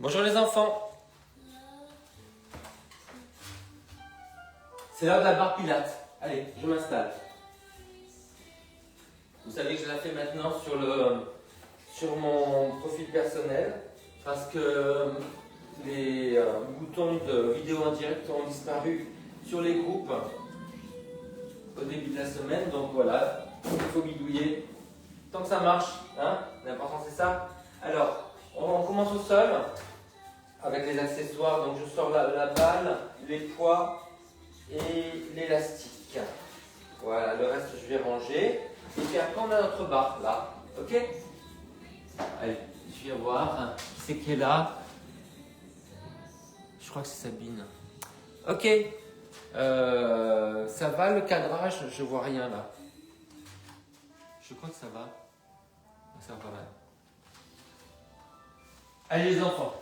Bonjour les enfants. C'est l'heure de la barre Pilates. Allez, je m'installe. Vous savez que je la fais maintenant sur mon profil personnel parce que les boutons de vidéo en direct ont disparu sur les groupes au début de la semaine. Donc voilà, il faut bidouiller tant que ça marche. Hein, l'important c'est ça. Alors, on commence au sol avec les accessoires. Donc je sors la balle, les poids et l'élastique. Voilà, le reste je vais ranger. Et puis après on a notre barre là. Ok? Allez, je vais voir qui c'est qui est là. Je crois que c'est Sabine. Ok. Ça va le cadrage? Je vois rien là. Je crois que ça va. Ça va pas mal. Allez les enfants,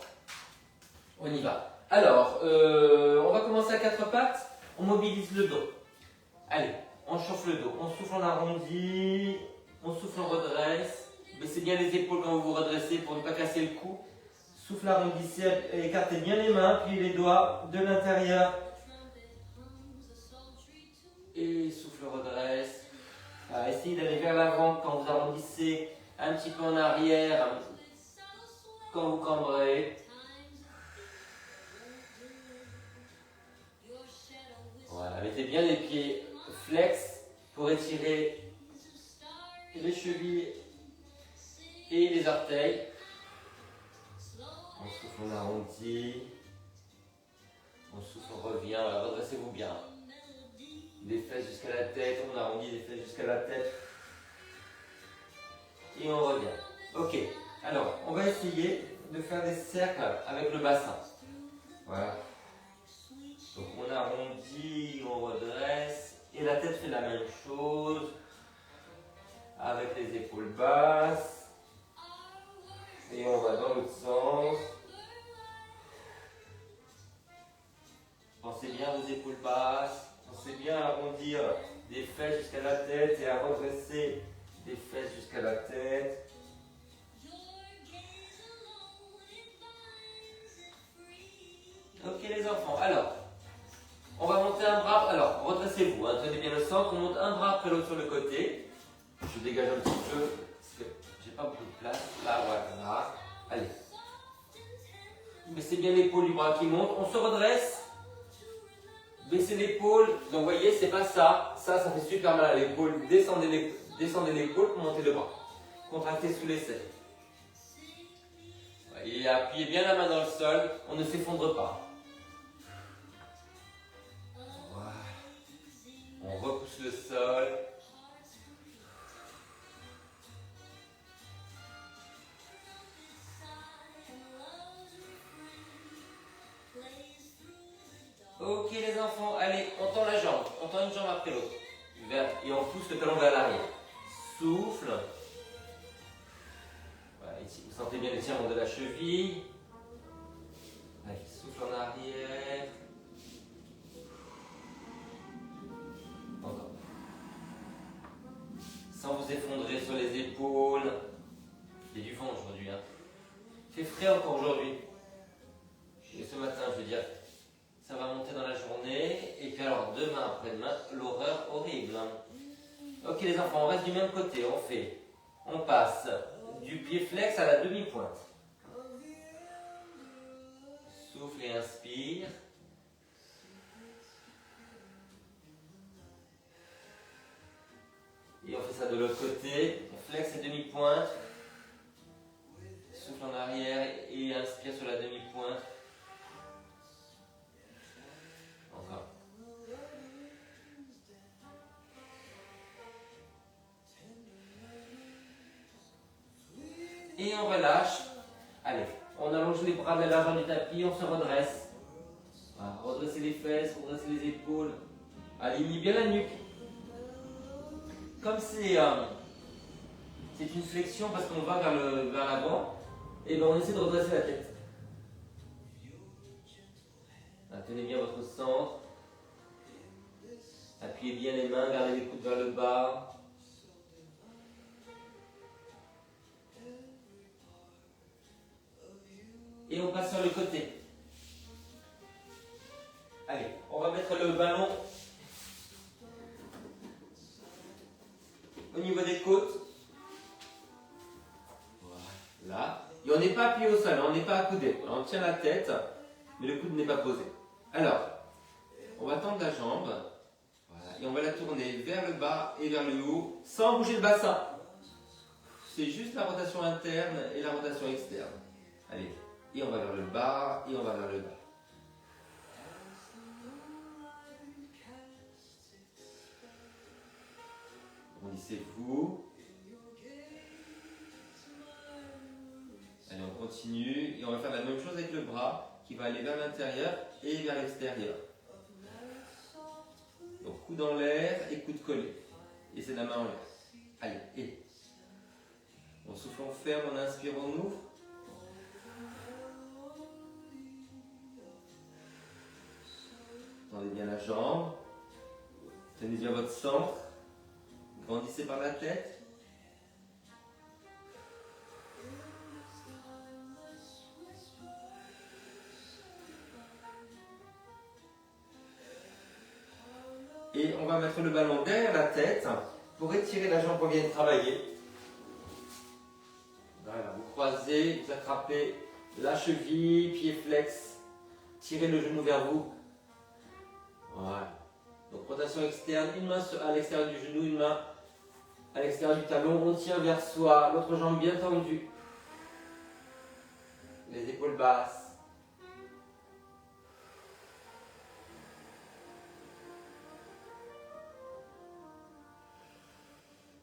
on y va. Alors, on va commencer à quatre pattes. On mobilise le dos. Allez, on chauffe le dos. On souffle en arrondi. On souffle en redresse. Baissez bien les épaules quand vous vous redressez pour ne pas casser le cou. Souffle arrondissez, écartez bien les mains, pliez les doigts de l'intérieur. Et souffle redresse. Essayez d'aller vers l'avant quand vous arrondissez, un petit peu en arrière quand vous cambrez. Voilà, mettez bien les pieds flex pour étirer les chevilles et les orteils. On souffle, on arrondit. On souffle, on revient. Voilà, redressez-vous bien. Des fesses jusqu'à la tête, on arrondit des fesses jusqu'à la tête. Et on revient. Ok, alors on va essayer de faire des cercles avec le bassin. Voilà. Donc on arrondit, on redresse. Et la tête fait la même chose. Avec les épaules basses. Et on va dans l'autre sens. Pensez bien aux épaules basses. Pensez bien à arrondir des fesses jusqu'à la tête et à redresser des fesses jusqu'à la tête. Ok les enfants, alors, on va monter un bras, alors redressez-vous, hein, tenez bien le centre, on monte un bras après l'autre sur le côté. Je dégage un petit peu, parce que j'ai pas beaucoup de place. Là, voilà, allez. Baissez bien l'épaule du bras qui monte, on se redresse. Baissez l'épaule, donc vous voyez, c'est pas ça. Ça fait super mal à l'épaule. Descendez l'épaule pour monter le bras. Contractez sous l'aisselle. Et appuyez bien la main dans le sol, on ne s'effondre pas. Voilà. On repousse le sol. Ok les enfants, allez, on tend la jambe, on tend une jambe après l'autre. Et on pousse le talon vers l'arrière. Souffle. Voilà, ici, vous sentez bien l'étirement de la cheville. Allez, souffle en arrière. Encore. Sans vous effondrer sur les épaules. Il y a du vent aujourd'hui. Hein. Il fait frais encore aujourd'hui. Et ce matin, je veux dire. Ça va monter dans la journée. Et puis alors, demain, après-demain, l'horreur horrible. Ok les enfants, on reste du même côté. On passe du pied flex à la demi-pointe. Souffle et inspire. Et on fait ça de l'autre côté. Flex et demi-pointe. Souffle en arrière et inspire sur la demi-pointe. Et on relâche. Allez, on allonge les bras vers l'avant du tapis, on se redresse. Voilà, redressez les fesses, redressez les épaules. Alignez bien la nuque. Comme c'est une flexion parce qu'on va vers l'avant, et ben on essaie de redresser la tête. Là, tenez bien votre centre. Appuyez bien les mains, gardez les coudes vers le bas. Et on passe du côté. Allez, on va mettre le ballon au niveau des côtes. Voilà. Et on n'est pas appuyé au sol, on n'est pas accoudé. On tient la tête, mais le coude n'est pas posé. Alors, on va tendre la jambe. Voilà. Et on va la tourner vers le bas et vers le haut, sans bouger le bassin. C'est juste la rotation interne et la rotation externe. Allez, et on va vers le bas, et on va vers le bas. Grandissez-vous. Allez, on continue et on va faire la même chose avec le bras qui va aller vers l'intérieur et vers l'extérieur. Donc coude en l'air et coude collé. Et c'est la main en l'air. Allez, et on souffle, on ferme, on inspire, on ouvre. Tendez bien la jambe. Tenez bien votre centre. Grandissez par la tête. Et on va mettre le ballon derrière la tête pour étirer la jambe qu'on vient de travailler. Voilà, vous croisez, vous attrapez la cheville, pied flex, tirez le genou vers vous. Voilà. Donc rotation externe, une main à l'extérieur du genou, une main à l'extérieur du talon, on tient vers soi, l'autre jambe bien tendue. Les épaules basses.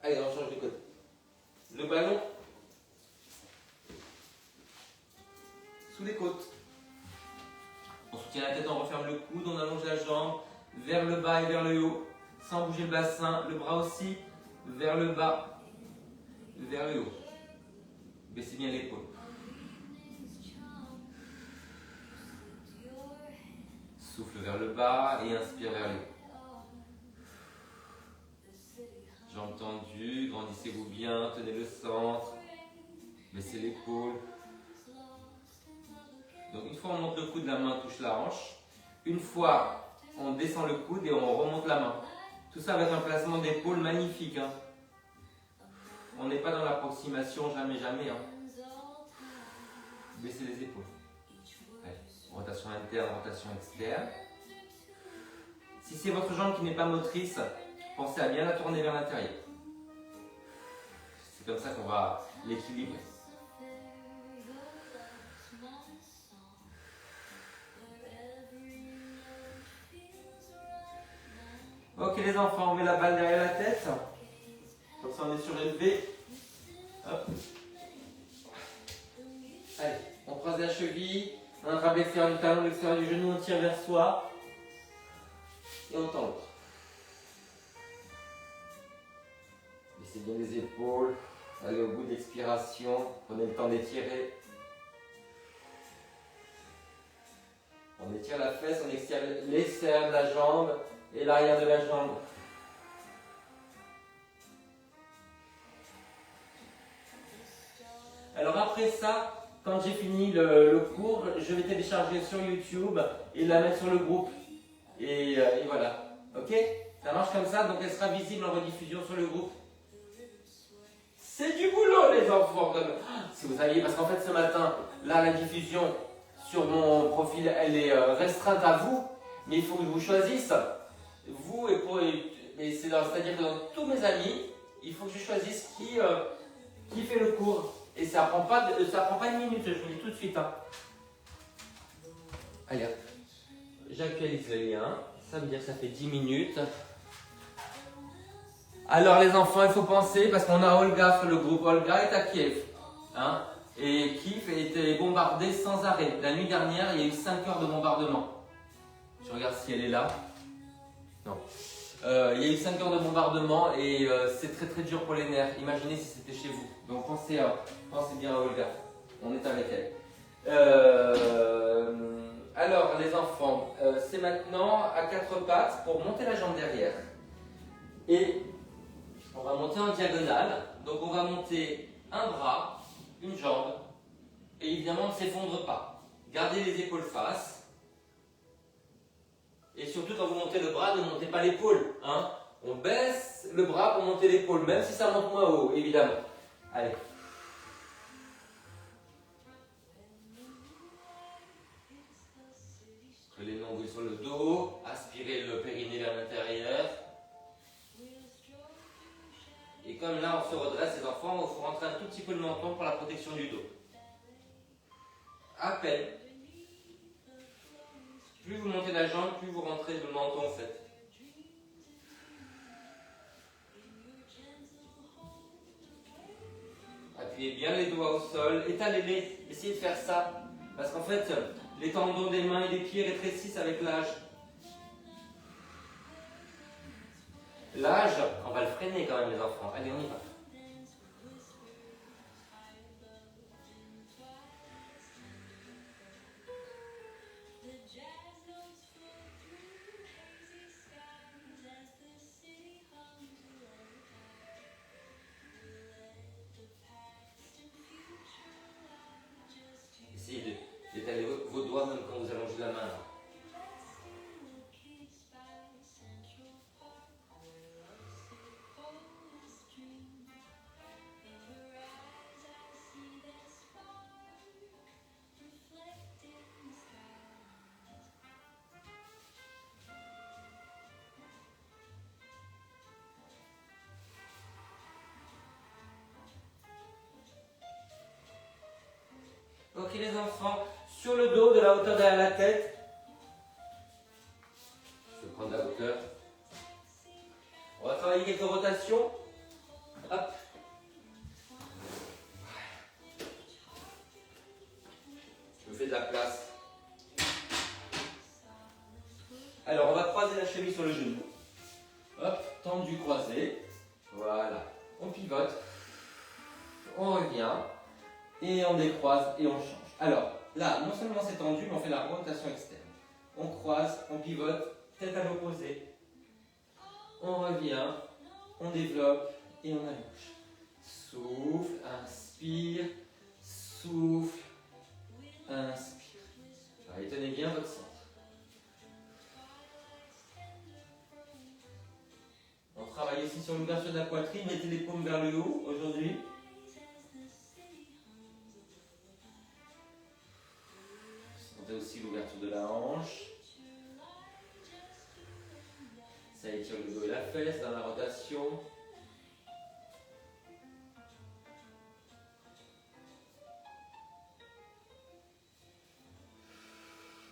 Allez, on change de côté. Le ballon sous les côtes. On soutient la tête, on referme le coude, on allonge la jambe vers le bas et vers le haut, sans bouger le bassin, le bras aussi vers le bas, vers le haut. Baissez bien l'épaule. Souffle vers le bas et inspire vers le haut. Jambes tendues, grandissez-vous bien, tenez le centre, baissez l'épaule. Donc une fois on monte le coude, la main touche la hanche. Une fois on descend le coude et on remonte la main. Tout ça avec un placement d'épaule magnifique. Hein. On n'est pas dans l'approximation, jamais, jamais. Hein. Baissez les épaules. Allez. Rotation interne, rotation externe. Si c'est votre jambe qui n'est pas motrice, pensez à bien la tourner vers l'intérieur. C'est comme ça qu'on va l'équilibrer. Ok les enfants, on met la balle derrière la tête. Comme ça on est surélevé. Hop. Allez, on croise la cheville, on attrape l'extérieur du talon, l'extérieur du genou, on tire vers soi. Et on tend l'autre. Baissez bien les épaules. Allez au bout de l'expiration. Prenez le temps d'étirer. On étire la fesse, on étire l'extérieur de la jambe et l'arrière de la jambe. Alors après ça, quand j'ai fini le cours, je vais télécharger sur YouTube et la mettre sur le groupe. Et voilà. Ok? Ça marche comme ça, donc elle sera visible en rediffusion sur le groupe. C'est du boulot les enfants! Si vous saviez, parce qu'en fait ce matin, là la diffusion sur mon profil, elle est restreinte à vous, mais il faut que je vous choisisse. Vous et c'est-à-dire que dans tous mes amis, il faut que je choisisse qui fait le cours. Et ça prend pas une minute, je vous dis tout de suite. Hein. Allez, j'actualise le lien. Ça veut dire que ça fait 10 minutes. Alors les enfants, il faut penser, parce qu'on a Olga sur le groupe. Olga est à Kiev. Hein, et Kiev a été bombardé sans arrêt. La nuit dernière, il y a eu 5 heures de bombardement. Je regarde si elle est là. Non. Il y a eu 5 heures de bombardement et c'est très très dur pour les nerfs. Imaginez si c'était chez vous. Donc pensez bien à Olga. On est avec elle. Alors les enfants, c'est maintenant à 4 pattes pour monter la jambe derrière. Et on va monter en diagonale. Donc on va monter un bras, une jambe. Et évidemment on ne s'effondre pas. Gardez les épaules face. Et surtout quand vous montez le bras, ne montez pas l'épaule. Hein. On baisse le bras pour monter l'épaule, même si ça monte moins haut, évidemment. Allez. Les longues sur le dos, aspirez le périnée vers l'intérieur. Et comme là on se redresse les enfants, il faut rentrer un tout petit peu le menton pour la protection du dos. À peine. Plus vous montez la jambe, plus vous rentrez le menton en fait. Appuyez bien les doigts au sol, étalez-les, essayez de faire ça. Parce qu'en fait, les tendons des mains et des pieds rétrécissent avec l'âge. L'âge, on va le freiner quand même les enfants. Allez, on y va. Essayez d'étaler vos doigts même quand vous allongez la main. Ok les enfants, sur le dos, de la hauteur derrière la tête. Je vais prendre la hauteur. On va travailler quelques rotations. Hop. Je me fais de la place. Alors on va croiser la cheville sur le genou. Hop, tendu, croisé. Voilà. On pivote. On revient. Et on décroise et on change. Alors, là, non seulement c'est tendu, mais on fait la rotation externe. On croise, on pivote, tête à l'opposé. On revient, on développe et on allonge. Souffle, inspire, souffle, inspire. Allez, tenez bien votre centre. On travaille ici sur l'ouverture de la poitrine. Mettez les paumes vers le haut aujourd'hui. Sentez aussi l'ouverture de la hanche. Ça étire le dos et la fesse dans la rotation.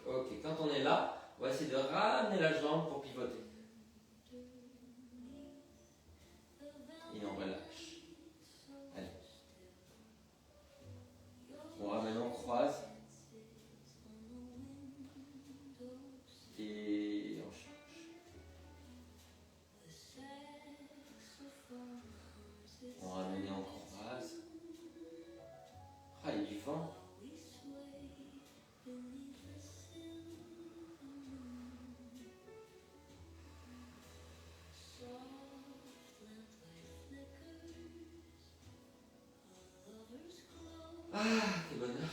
Ok, quand on est là, on va essayer de ramener la jambe pour pivoter. Et on relâche. Allez. On ramène, on croise. Et on change. On ramène et on croise. Ah, il y a du vent. Ah, quel bonheur.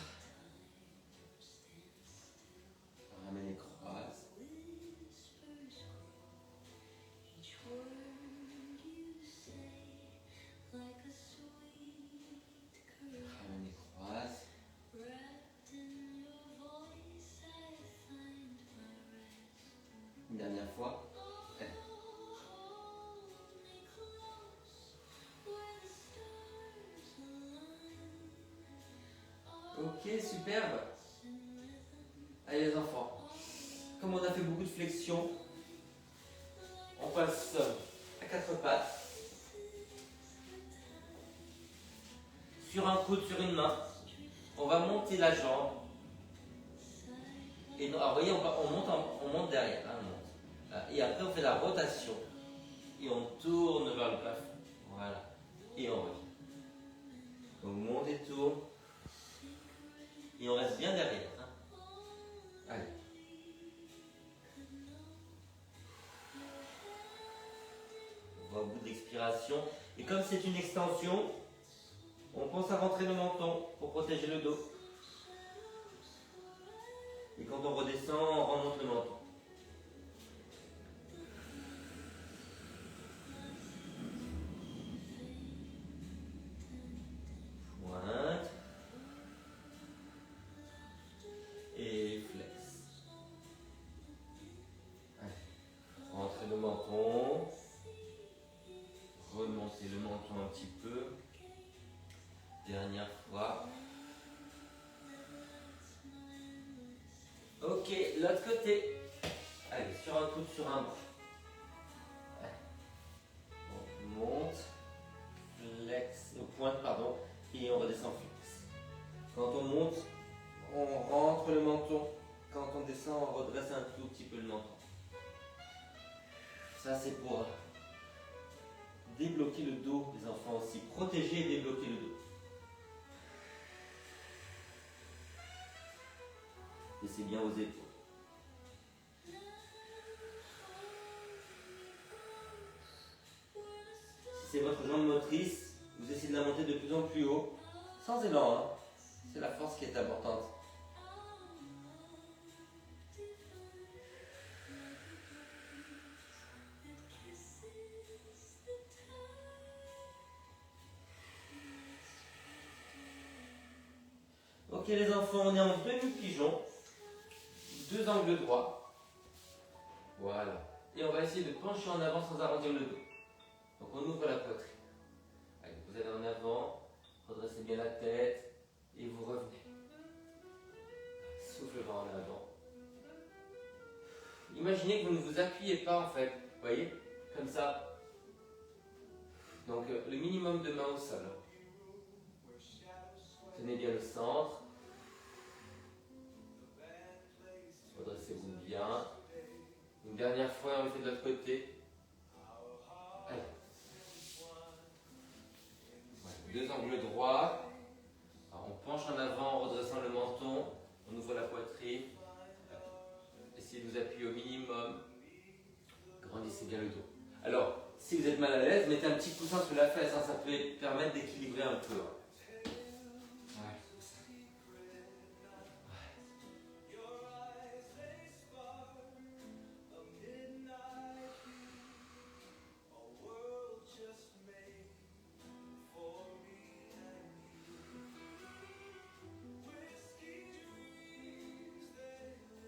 On ramène et croise. Ramène et croise. Une dernière fois. Allez. Ok, superbe. Allez les enfants, comme on a fait beaucoup de flexion, on passe à quatre pattes. Sur un coude, sur une main, on va monter la jambe. Et alors, vous voyez, on monte derrière. Hein, on monte. Et après, on fait la rotation. Et on tourne vers le plafond. Voilà. Et on revient. On monte et tourne. Et on reste bien derrière. Hein. Allez. On va au bout de l'expiration. Et comme c'est une extension, on pense à rentrer le menton pour protéger le dos. Et quand on redescend, on remonte le menton. Pointe. Et flex. Allez. Rentrez le menton. Remontez le menton un petit peu. Dernière fois. Ok, l'autre côté. Allez, sur un coude, sur un bras. On monte, flex, pointe, pardon, et on redescend flex. Quand on monte, on rentre le menton. Quand on descend, on redresse un tout petit peu le menton. Ça, c'est pour débloquer le dos des enfants aussi. Protéger et débloquer le dos. Laissez bien vos épaules. Si c'est votre jambe motrice, vous essayez de la monter de plus en plus haut, sans élan, hein. C'est la force qui est importante. Ok les enfants, on est en demi-pigeon, 2 angles droits. Voilà. Et on va essayer de pencher en avant sans arrondir le dos. Donc on ouvre la poitrine. Allez, vous allez en avant, redressez bien la tête et vous revenez. Souffle le vent en avant. Imaginez que vous ne vous appuyez pas en fait, vous voyez, comme ça. Donc le minimum de main au sol. Tenez bien le centre. Redressez-vous bien. Une dernière fois, on le fait de l'autre côté. Allez. Voilà, 2 angles droits. Alors, on penche en avant en redressant le menton. On ouvre la poitrine. Essayez de vous appuyer au minimum. Grandissez bien le dos. Alors, si vous êtes mal à l'aise, mettez un petit coussin sous la fesse. Hein, ça peut permettre d'équilibrer un peu. Hein.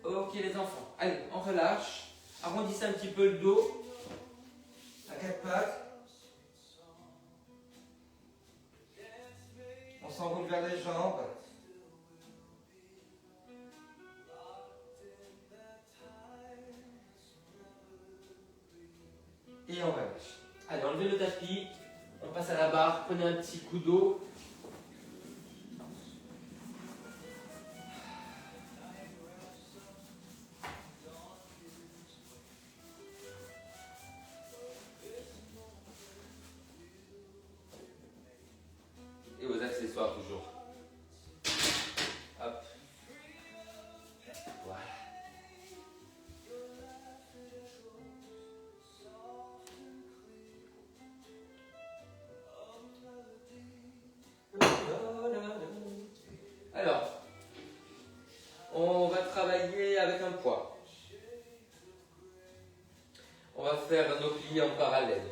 Ok les enfants, allez, on relâche. Arrondissez un petit peu le dos. À 4 pattes. On s'enroule vers les jambes. Et on relâche. Allez, enlevez le tapis. On passe à la barre. Prenez un petit coup d'eau. Et vos accessoires toujours. Hop. Voilà. Alors, on va travailler avec un poids. On va faire nos plis en parallèle.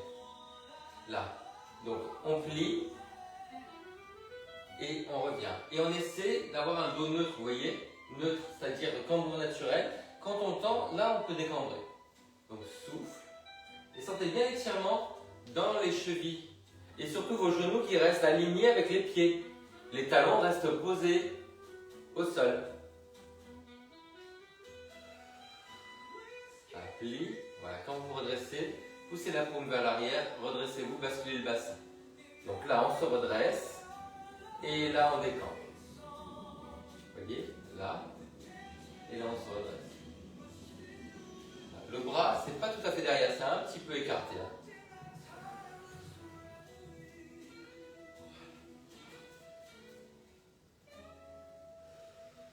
Là. Donc, on plie. Et on revient. Et on essaie d'avoir un dos neutre, vous voyez, neutre, c'est-à-dire cambrure naturel. Quand on tend, là on peut décambrer. Donc souffle. Et sentez bien l'étirement dans les chevilles. Et surtout vos genoux qui restent alignés avec les pieds. Les talons restent posés au sol. Plie. Voilà, quand vous redressez, poussez la paume vers l'arrière, redressez-vous, basculez le bassin. Donc là on se redresse. Et là, on décampe. Vous voyez, là. Et là, on se redresse. Le bras, c'est pas tout à fait derrière, c'est un petit peu écarté. Là.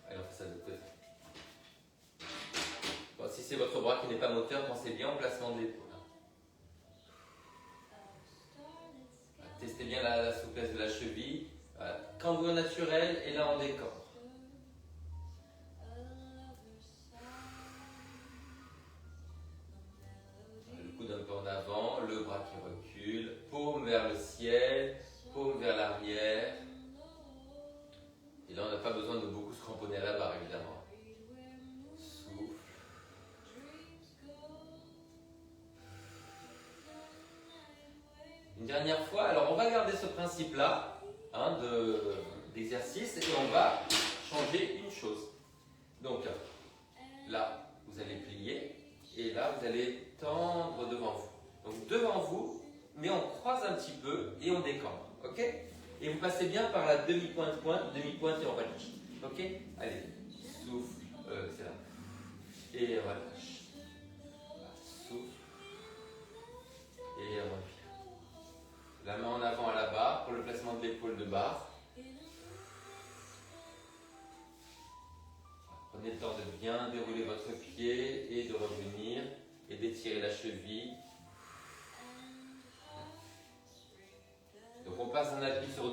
Allez, on fait ça de l'autre côté. Bon, si c'est votre bras qui n'est pas moteur, pensez bien au placement de l'épaule. Testez bien la souplesse de la cheville. Voilà. Cambrure naturel et là on décore. dernière fois. Alors, on va garder ce principe-là hein, d'exercice et on va changer une chose. Donc, là, vous allez plier et là, vous allez tendre devant vous. Donc, devant vous, mais on croise un petit peu et on décambre. Ok? Et vous passez bien par la demi-pointe, demi-pointe et on relâche. Ok? Allez, souffle, c'est là. Et relâche. Souffle. Et revient. La main en avant à la barre pour le placement de l'épaule de barre. Prenez le temps de bien dérouler votre pied et de revenir et d'étirer la cheville. Donc on passe un appui sur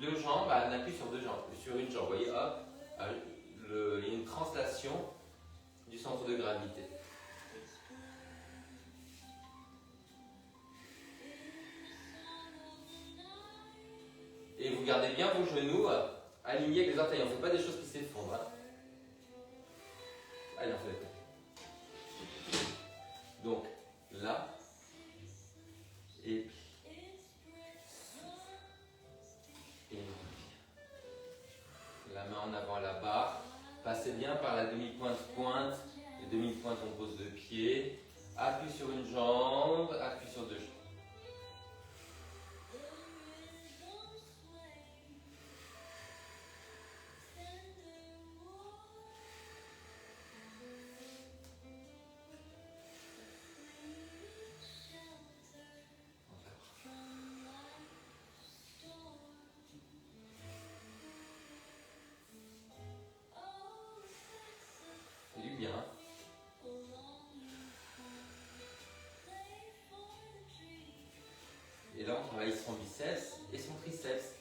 deux jambes à un appui sur deux jambes, sur une jambe. Vous voyez, hop, il y a une translation du centre de gravité. Et vous gardez bien vos genoux alignés avec les orteils. On ne fait pas des choses qui s'effondrent. Hein. Allez, on fait la tête. Donc, là, et puis, et la main en avant à la barre. Passez bien par la demi-pointe-pointe. Les demi-pointes, on pose deux pieds. Appui sur une jambe, appui sur deux jambes. C'est du bien. Et là, on travaille son biceps et son triceps.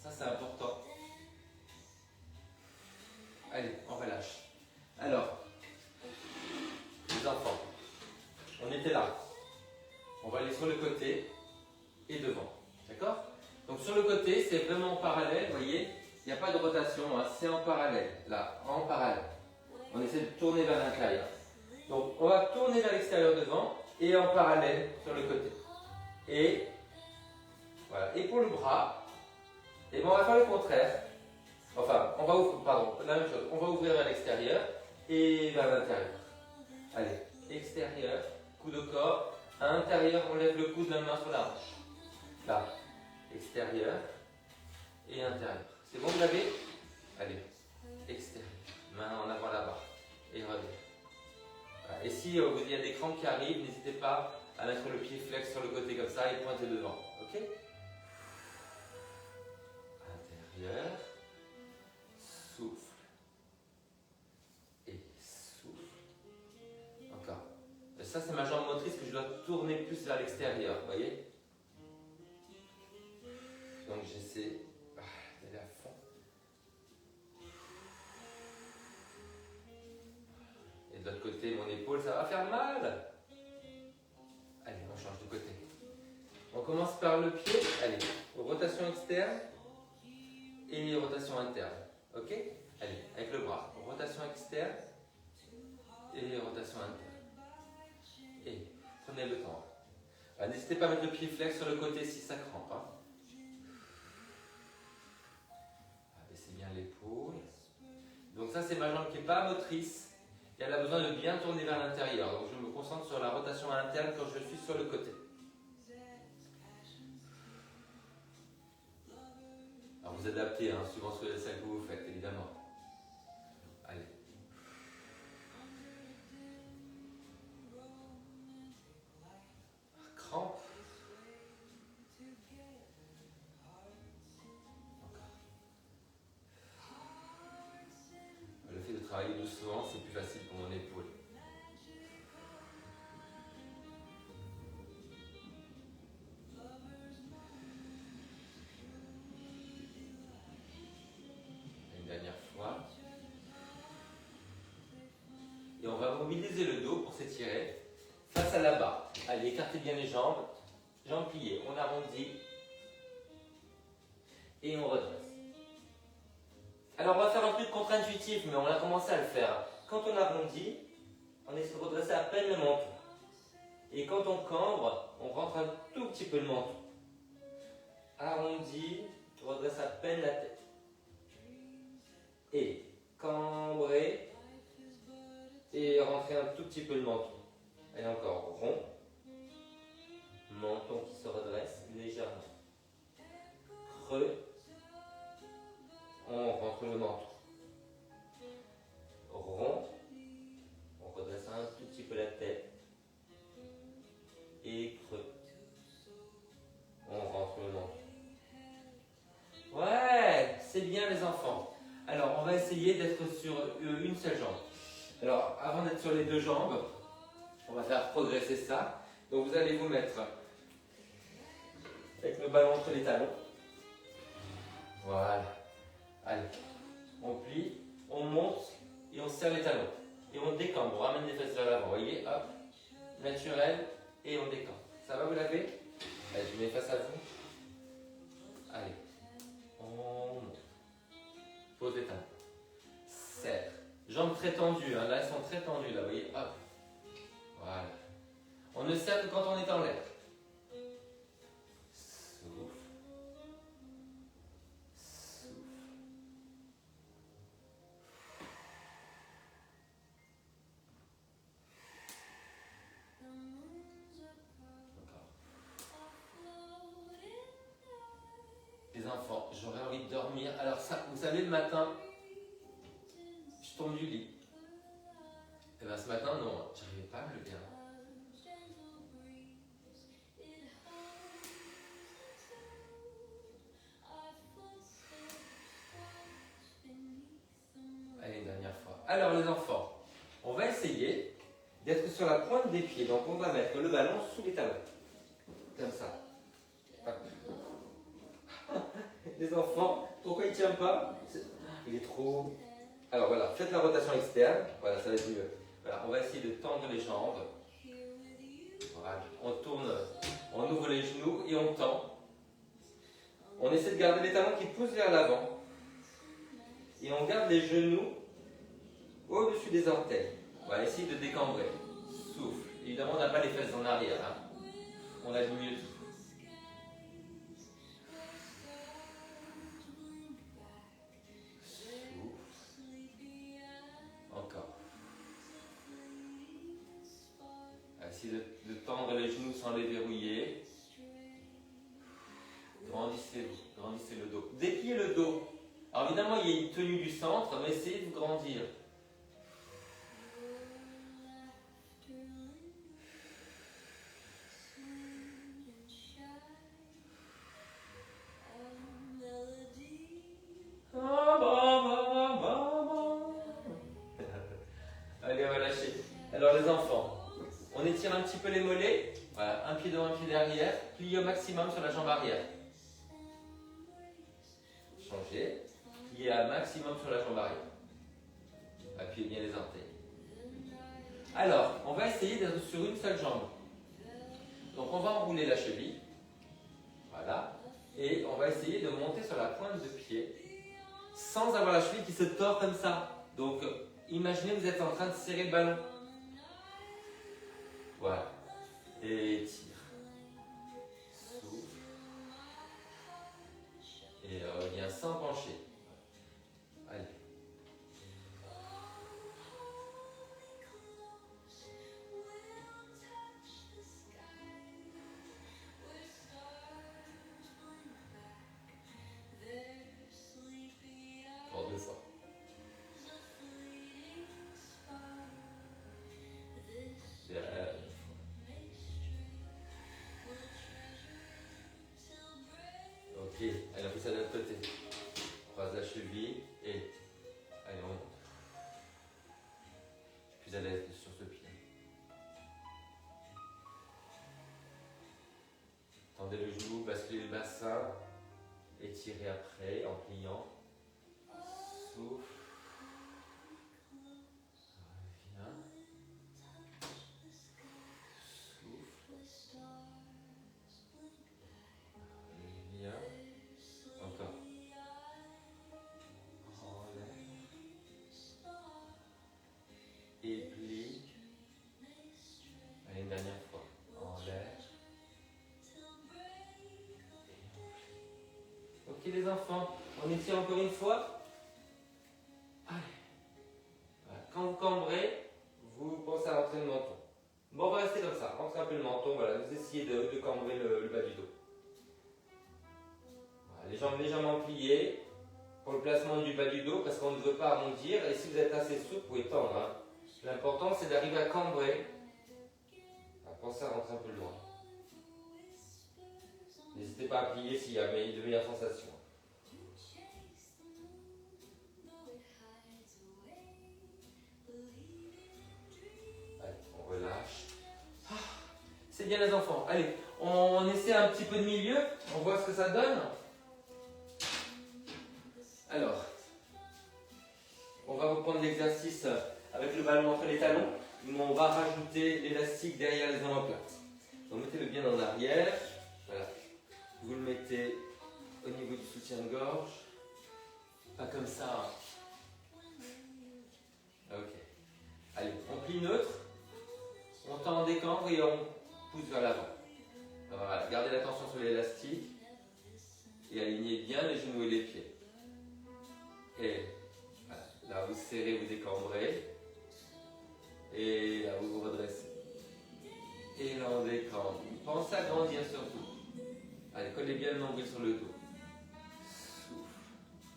Ça, c'est important. Allez, on relâche. Alors, les enfants, on était là. On va aller sur le côté et devant. D'accord? Donc, sur le côté, c'est vraiment en parallèle. Vous voyez, il n'y a pas de rotation. Hein, c'est en parallèle. Là, en parallèle. On essaie de tourner vers l'intérieur. Donc, on va tourner vers l'extérieur devant et en parallèle sur le côté. Et voilà. Et pour le bras, et ben on va faire le contraire. Enfin, on va ouvrir, pardon, la même chose. On va ouvrir vers l'extérieur et vers l'intérieur. Allez, extérieur, coude au corps. À l'intérieur, on lève le coude, la main sur la hanche. Là, extérieur et intérieur. C'est bon, vous l'avez? Allez, extérieur, main en avant là-bas et revenez. Voilà. Et si il y a des crampes qui arrivent, n'hésitez pas à mettre le pied flex sur le côté comme ça et pointer devant. Ok? Intérieur, souffle et souffle. Encore. Et ça, c'est ma jambe motrice que je dois tourner plus vers l'extérieur. Vous voyez? Donc j'essaie d'aller à fond. Et de l'autre côté, mon épaule, ça va faire mal. Allez, on change de côté. On commence par le pied. Allez, rotation externe et rotation interne. Ok? Allez, avec le bras. Rotation externe et rotation interne. Et prenez le temps. N'hésitez pas à mettre le pied flex sur le côté si ça crampe. Hein. Baissez bien l'épaule. Donc ça, c'est ma jambe qui n'est pas motrice. Et elle a besoin de bien tourner vers l'intérieur. Donc je me concentre sur la rotation interne quand je suis sur le côté. Alors vous adaptez, hein, suivant celle que vous faites, évidemment. Allez. Crampe. Le fait de travailler doucement, c'est plus facile pour mon épaule. Une dernière fois. Et on va mobiliser le dos pour s'étirer face à la barre. Allez, écartez bien les jambes. Jambes pliées. On arrondit. Et on redresse. Alors on va faire un truc contre-intuitif, mais on a commencé à le faire. Quand on arrondit, on essaie de redresser à peine le menton. Et quand on cambre, on rentre un tout petit peu le menton. arrondi, redresse à peine la tête. Et cambrer et rentrer un tout petit peu le menton. Et encore rond, menton qui se redresse légèrement. Creux, on rentre le menton. Rond, on redresse un tout petit peu la tête. Et creux, on rentre le menton. Ouais, c'est bien les enfants. Alors, on va essayer d'être sur une seule jambe. Alors, avant d'être sur les deux jambes, on va faire progresser ça. Donc, vous allez vous mettre avec le ballon entre les talons. Voilà. Allez, on plie, on monte et on serre les talons. Et on décambre, on ramène les fesses vers l'avant. Vous voyez, hop, naturel, et on décambre. Ça va, vous l'avez? Allez, je mets face à vous. Allez, on monte. Pose les talons. Serre. Jambes très tendues, hein. Là elles sont très tendues, là, vous voyez, hop. Voilà. On ne serre que quand on est en l'air. Souffle. Souffle. Encore. Les enfants, j'aurais envie de dormir. Alors ça, vous savez, le matin, je tombe du lit. Et bien ce matin, non, j'arrivais pas à me lever. Allez, une dernière fois. Alors les enfants, on va essayer d'être sur la pointe des pieds. Donc on va mettre le ballon sous les talons. Comme ça. Les enfants, pourquoi il ne tient pas? Il est trop... Alors voilà, faites la rotation externe. Voilà, ça va être mieux. Voilà, on va essayer de tendre les jambes. Voilà, on tourne, on ouvre les genoux et on tend. On essaie de garder les talons qui poussent vers l'avant. Et on garde les genoux au-dessus des orteils. On va essayer de décambrer. Souffle. Évidemment, on n'a pas les fesses en arrière. Hein. On a du mieux tout. Encore. Essayez de tendre les genoux sans les verrouiller. Grandissez-vous, grandissez le dos. Dépliez le dos. Alors évidemment, il y a une tenue du centre, mais essayez de grandir. Allez, on va lâcher. Alors les enfants, on étire un petit peu les mollets. Voilà, un pied devant, un pied derrière. Pliez au maximum sur la jambe arrière. Changez. Pliez un maximum sur la jambe arrière. Appuyez bien les orteils. Alors, on va essayer d'être sur une seule jambe. Donc on va enrouler la cheville. Voilà. Et on va essayer de monter sur la pointe de pied sans avoir la cheville qui se tord comme ça. Donc, imaginez que vous êtes en train de serrer le ballon. Voilà. Et tire. Souffle. Et reviens sans pencher. Allez. Encore 2 fois. Ok, allez, on fait ça de l'autre côté. On croise la cheville et allez, on monte. Je suis plus à l'aise sur ce pied. Tendez le genou, basculez le bassin, étirez après en pliant. Souffle. Reviens. Souffle. Reviens. Encore. Enlève. Et plie. Allez, une dernière fois. Enlève. enfants, on étire encore une fois. Allez. Voilà. Quand vous cambrez, vous pensez à rentrer le menton. Bon, on va rester comme ça, rentrez un peu le menton, voilà, vous essayez de cambrer le bas du dos. Voilà, les jambes légèrement pliées pour le placement du bas du dos parce qu'on ne veut pas arrondir et si vous êtes assez souple, vous pouvez tendre. Hein. L'important c'est d'arriver à cambrer. Pensez à rentrer un peu loin. N'hésitez pas à plier s'il y a de meilleures sensations. Allez, on relâche. Ah, c'est bien les enfants. Allez, on essaie un petit peu de milieu. On voit ce que ça donne. Alors, on va reprendre l'exercice avec le ballon entre les talons. On va rajouter l'élastique derrière les omoplates. Donc mettez-le bien en arrière. Voilà. Vous le mettez au niveau du soutien-gorge. Pas comme ça. Ok. Allez, on plie neutre. On tend, décambre et on pousse vers l'avant. Voilà. Gardez l'attention sur l'élastique. Et alignez bien les genoux et les pieds. Et voilà. Là, vous serrez, vous décambrez. Et là, vous vous redressez. Et là, on décambre. Pensez à grandir surtout. Allez, collez bien le nombril sur le dos. Souffle.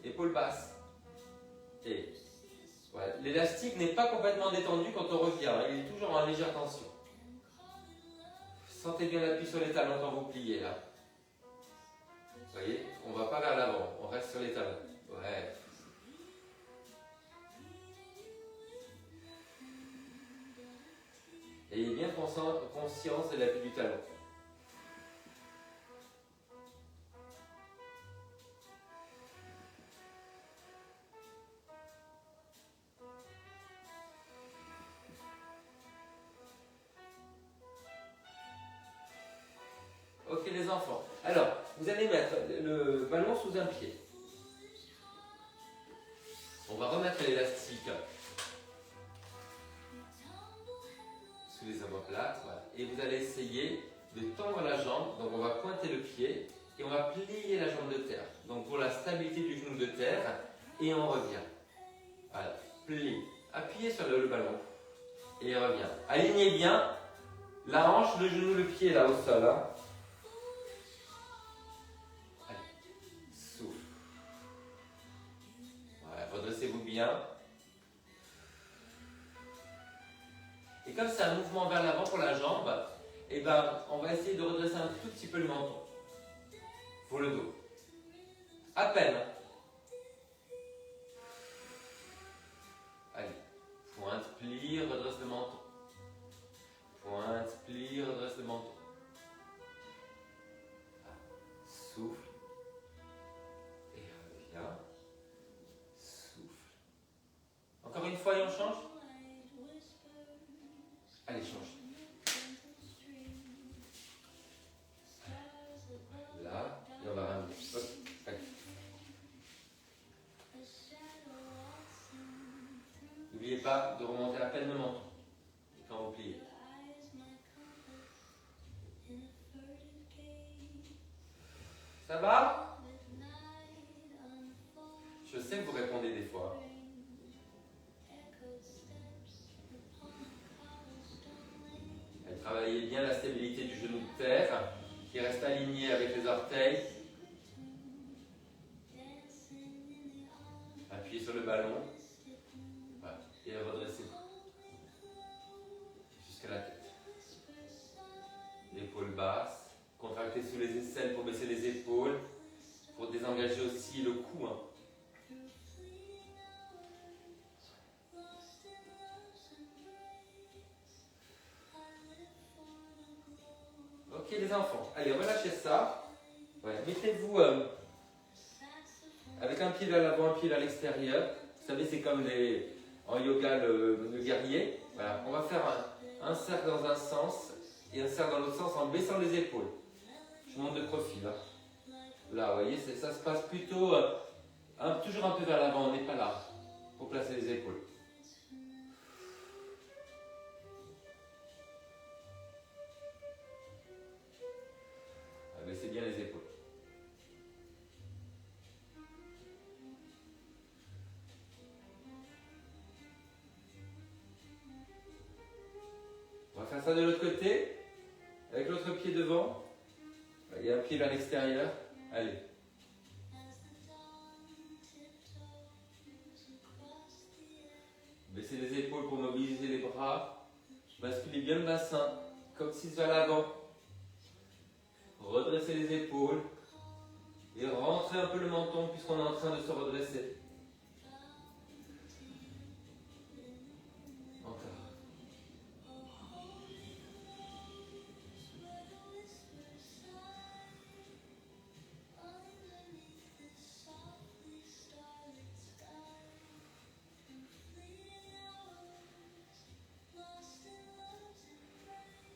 Épaules basses. Et voilà. L'élastique n'est pas complètement détendu quand on revient. Il est toujours en légère tension. Sentez bien l'appui sur les talons quand vous pliez là. Vous voyez, on ne va pas vers l'avant. On reste sur les talons. Ouais. Ayez bien conscience de l'appui du talon. Ok les enfants. Alors, vous allez mettre le ballon sous un pied. On va remettre l'élastique sous les omoplates. Voilà. Et vous allez essayer de tendre la jambe. Donc on va pointer le pied et on va plier la jambe de terre. Donc pour la stabilité du genou de terre. Et on revient. Voilà. Plie. Appuyez sur le ballon. Et revient. Alignez bien la hanche, le genou, le pied là au sol. Hein. Souffle. Voilà, redressez-vous bien. Et comme c'est un mouvement vers l'avant pour la jambe, eh ben, on va essayer de redresser un tout petit peu le menton. Pour le dos. À peine. Allez. Pointe, plie, redresse le menton. Pointe, plie, redresse le menton. Souffle. Et reviens. Souffle. Encore une fois et on change. Allez, change. Là, et on va ramener. Hop, allez. N'oubliez pas de remonter à peine le menton quand vous pliez. Ça va? Je sais que vous répondez des fois. Travaillez bien la stabilité du genou de terre qui reste aligné avec les orteils. Appuyez sur le ballon. Voilà. Et redressez-vous jusqu'à la tête. L'épaule basse. Contractez sous les aisselles pour baisser les épaules. Pour désengager aussi le cou. Hein. Ok les enfants, allez relâchez ça. Ouais. Mettez-vous avec un pied vers l'avant, un pied vers l'extérieur. Vous savez c'est comme en yoga le guerrier. Voilà. On va faire un cercle dans un sens et un cercle dans l'autre sens en baissant les épaules. Je monte de profil. Hein. Là vous voyez, ça se passe plutôt toujours un peu vers l'avant, on n'est pas là pour placer les épaules. Baissez bien les épaules. ça de l'autre côté, avec l'autre pied devant. Il y a un pied vers l'extérieur. Allez. Baissez les épaules pour mobiliser les bras. Basculez bien le bassin, comme si vers l'avant. Redressez les épaules. Et rentrez un peu le menton puisqu'on est en train de se redresser. Encore.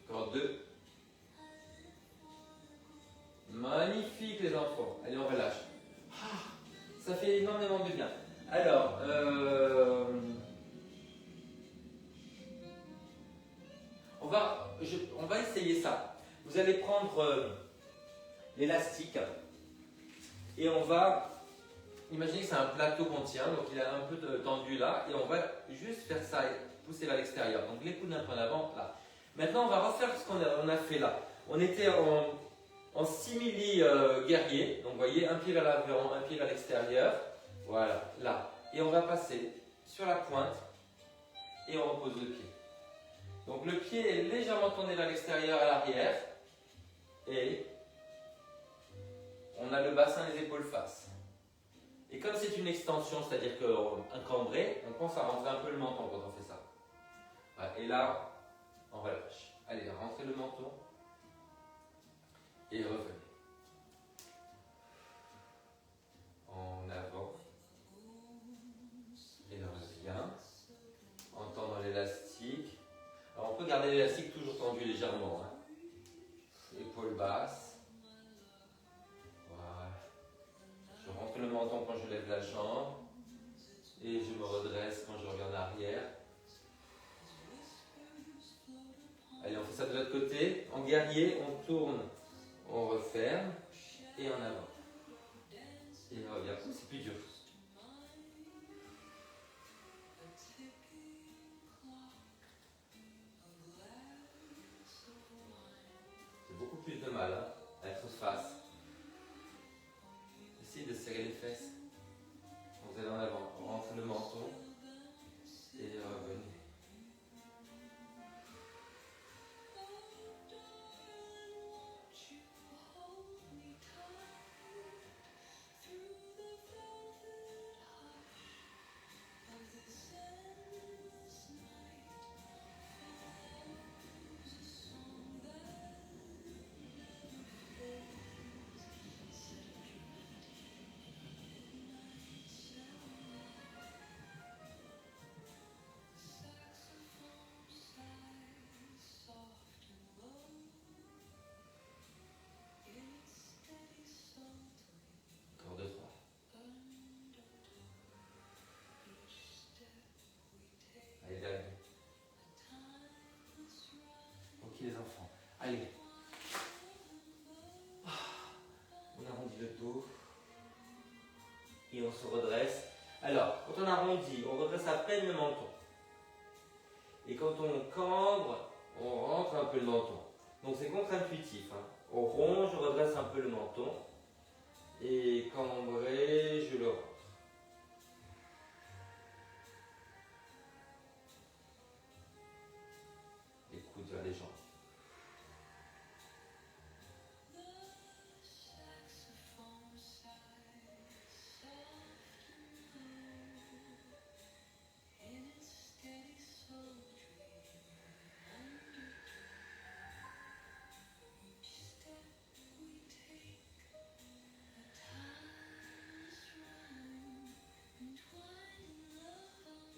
Encore 2. Magnifique les enfants. Allez, on relâche. Ça fait énormément de bien. Alors, on va essayer ça. Vous allez prendre l'élastique et on va imaginer que c'est un plateau qu'on tient, donc il a un peu tendu là, et on va juste faire ça, pousser vers l'extérieur. Donc les coudes un peu en avant, là. Maintenant, on va refaire ce qu'on a fait là. On était en simili guerrier, donc vous voyez, un pied vers l'avant, un pied vers l'extérieur, voilà, là. Et on va passer sur la pointe et on repose le pied. Donc le pied est légèrement tourné vers l'extérieur à l'arrière et on a le bassin et les épaules face. Et comme c'est une extension, c'est-à-dire qu'un cambré, on pense à rentrer un peu le menton quand on fait ça. Voilà. Et là, on relâche. Allez, rentrez le menton et revenez. En avant. Et on revient. En tendant l'élastique. Alors on peut garder l'élastique toujours tendu légèrement. Hein. Épaules basses. Voilà. Je rentre le menton quand je lève la jambe. Et je me redresse quand je reviens en arrière. Allez, on fait ça de l'autre côté. En guerrier, on tourne, on referme et en avant. Et on revient. C'est plus dur. C'est beaucoup plus de mal hein, à être face. Essayez de serrer les fesses. Vous allez en avant. On rentre le menton et revenez. Encore 2, 3. Allez, dernier. Ok les enfants. Allez. On arrondit le dos. Et on se redresse. Alors, quand on arrondit, on redresse à peine le menton. Et quand on cambre, on rentre un peu le menton. Donc c'est contre-intuitif. Hein. On ronge, je redresse un peu le menton. Et cambré, je le rentre. Les coudes vers les jambes.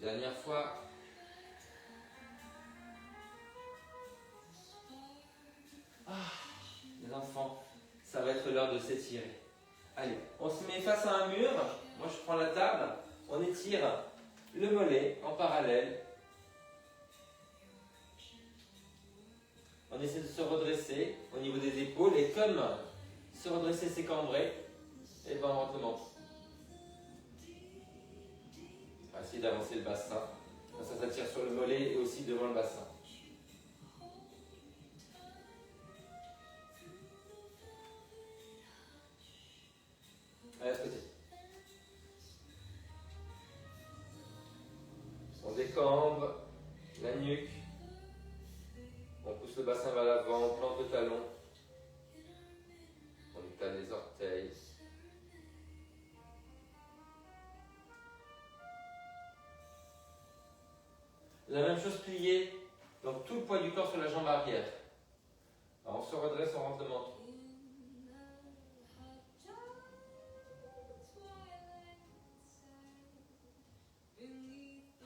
Dernière fois. Les enfants, ça va être l'heure de s'étirer. Allez, on se met face à un mur. Moi, je prends la table. On étire le mollet en parallèle. On essaie de se redresser au niveau des épaules. Et comme se redresser, c'est cambré, et ben on rentre le menton. On va essayer d'avancer le bassin. Ça s'attire sur le mollet et aussi devant le bassin. On décambre la nuque. On pousse le bassin vers l'avant, on plante le talon. On étale les orteils. La même chose pliée, donc tout le poids du corps sur la jambe arrière. Alors on se redresse, on rentre le menton.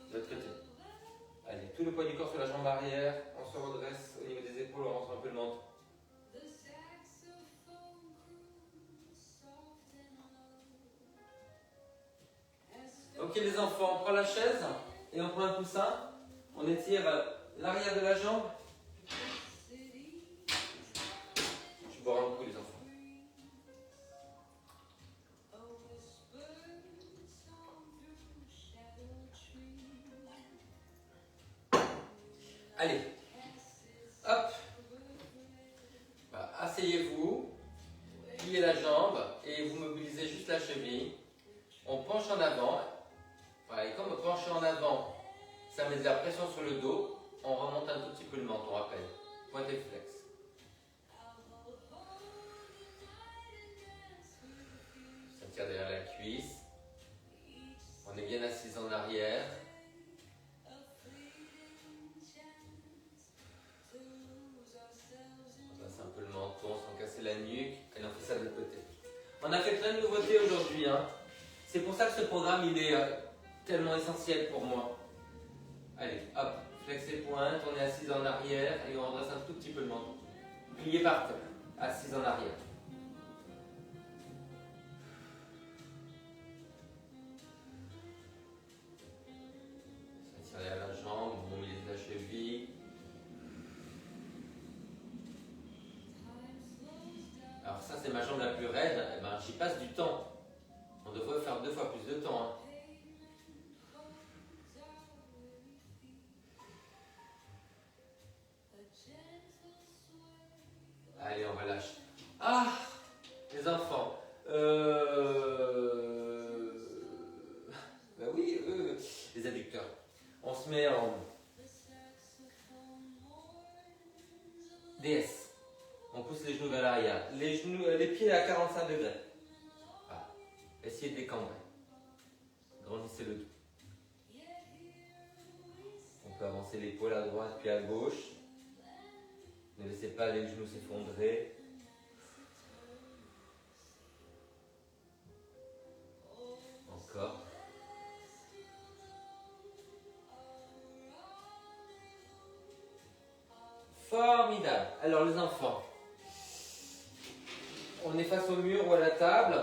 De l'autre côté. Allez, tout le poids du corps sur la jambe arrière, on se redresse au niveau des épaules, on rentre un peu le menton. Ok les enfants, on prend la chaise et on prend un coussin. On étire l'arrière de la jambe. Je bois un coup les enfants. Allez, hop, asseyez-vous, pliez la jambe et vous mobilisez juste la cheville. On penche en avant, voilà, et comme on penche en avant, ça met de la pression sur le dos, on remonte un tout petit peu le menton à peine, point et flex. Ça tire derrière la cuisse, on est bien assis en arrière. Un peu le menton sans casser la nuque et on fait ça de l'autre côté. On a fait plein de nouveautés aujourd'hui. Hein. C'est pour ça que ce programme il est tellement essentiel pour moi. Allez, hop, flex les pointes, on est assis en arrière et on redresse un tout petit peu le menton. Plié par terre, assis en arrière. Ça tire derrière la jambe, on mobilise la cheville. Alors ça c'est ma jambe la plus raide, et ben, j'y passe du temps. On devrait faire 2 fois plus de temps. Hein. Allez, on relâche. Ah, les enfants. Ben oui, les adducteurs. On se met en DS. On pousse les genoux vers l'arrière. Les pieds à 45 degrés. Voilà. Essayez de décambrer. Grandissez le dos. On peut avancer l'épaule à droite puis à gauche. Ne laissez pas les genoux s'effondrer. Encore. Formidable. Alors les enfants, on est face au mur ou à la table.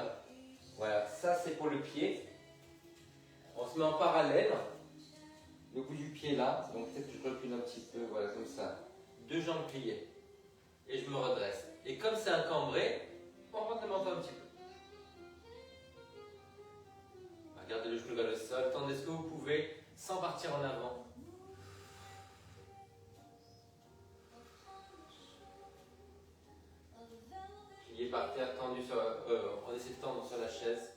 Voilà, ça c'est pour le pied. On se met en parallèle. Le bout du pied là. Donc peut-être que je recule un petit peu. Voilà, comme ça. 2 jambes pliées. Et je me redresse. Et comme c'est un cambré, on rentre le menton un petit peu. Regardez le genou vers le sol. Tendez ce que vous pouvez sans partir en avant. Plié par terre, tendu sur, on essaie de tendre sur la chaise.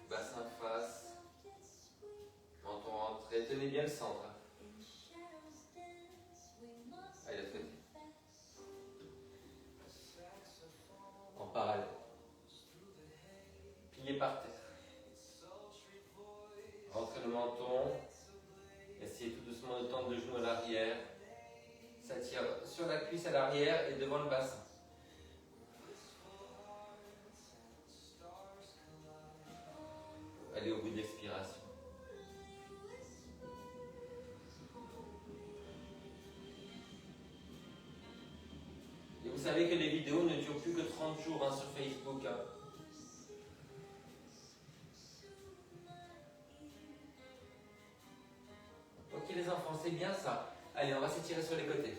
Bassin face. Menton rentré. Tenez bien le centre. Allez, l'autre côté. En parallèle. Plié par terre. Rentrez le menton. Essayez tout doucement de tendre le genou à l'arrière. Ça tire sur la cuisse à l'arrière et devant le bassin. Allez au bout de l'expiration. Et vous savez que les vidéos ne durent plus que 30 jours hein, sur Facebook. Hein. Ok les enfants, c'est bien ça. Allez, on va s'étirer sur les côtés.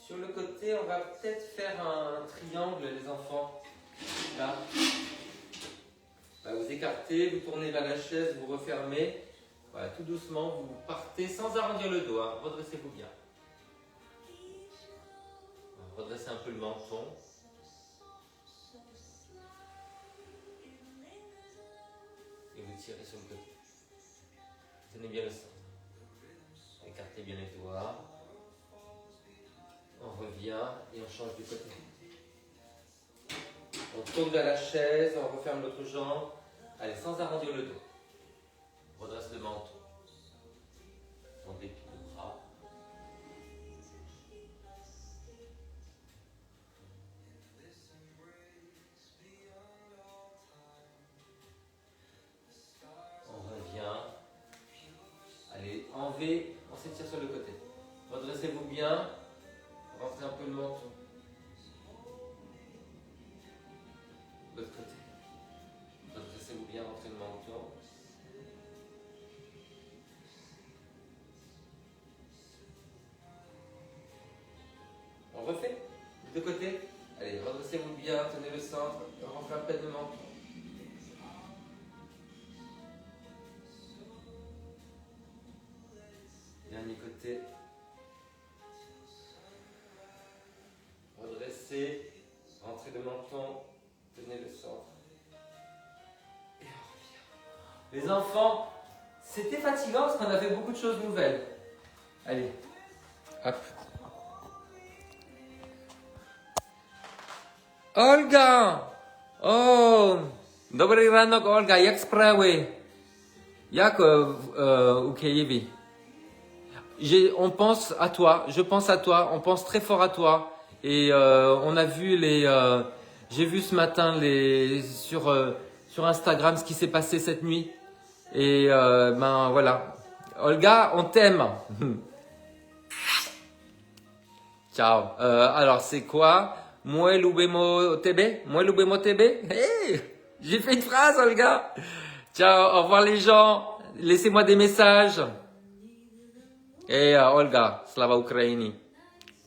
Sur le côté, on va peut-être faire un triangle les enfants. Là. Vous écartez, vous tournez vers la chaise, vous refermez. Voilà, tout doucement, vous partez sans arrondir le dos. Hein. Redressez-vous bien. Redressez un peu le menton. étirez sur le côté. Tenez bien le centre. Écartez bien les doigts. On revient et on change de côté. On tourne vers la chaise, on referme l'autre jambe. Allez, sans arrondir le dos. Redresse le menton. On déplie le bras. On revient. Allez, en V, on s'étire sur le côté. Redressez-vous bien. Rentrez un peu le menton. L'autre côté. Redressez-vous bien, rentrez le menton. On refait. Les deux côtés. Allez, redressez-vous bien, tenez le centre, rentrez à peine le menton. Dernier côté. Redressez, rentrez le menton, tenez le centre. Et on revient. Les enfants, c'était fatigant parce qu'on a fait beaucoup de choses nouvelles. Allez, hop. Olga! Oh! Dobry ranok, Olga, jak sprawy? Jak u Kijewie? On pense à toi, je pense à toi, on pense très fort à toi. Et on a vu j'ai vu ce matin sur Instagram ce qui s'est passé cette nuit. Et ben voilà. Olga, on t'aime. Ciao. Alors c'est quoi? Moi lubimo tebe? Moi lubimo tebe? Hey, j'ai fait une phrase, Olga. Ciao, au revoir les gens. Laissez-moi des messages. Et Olga, slava Ukraini.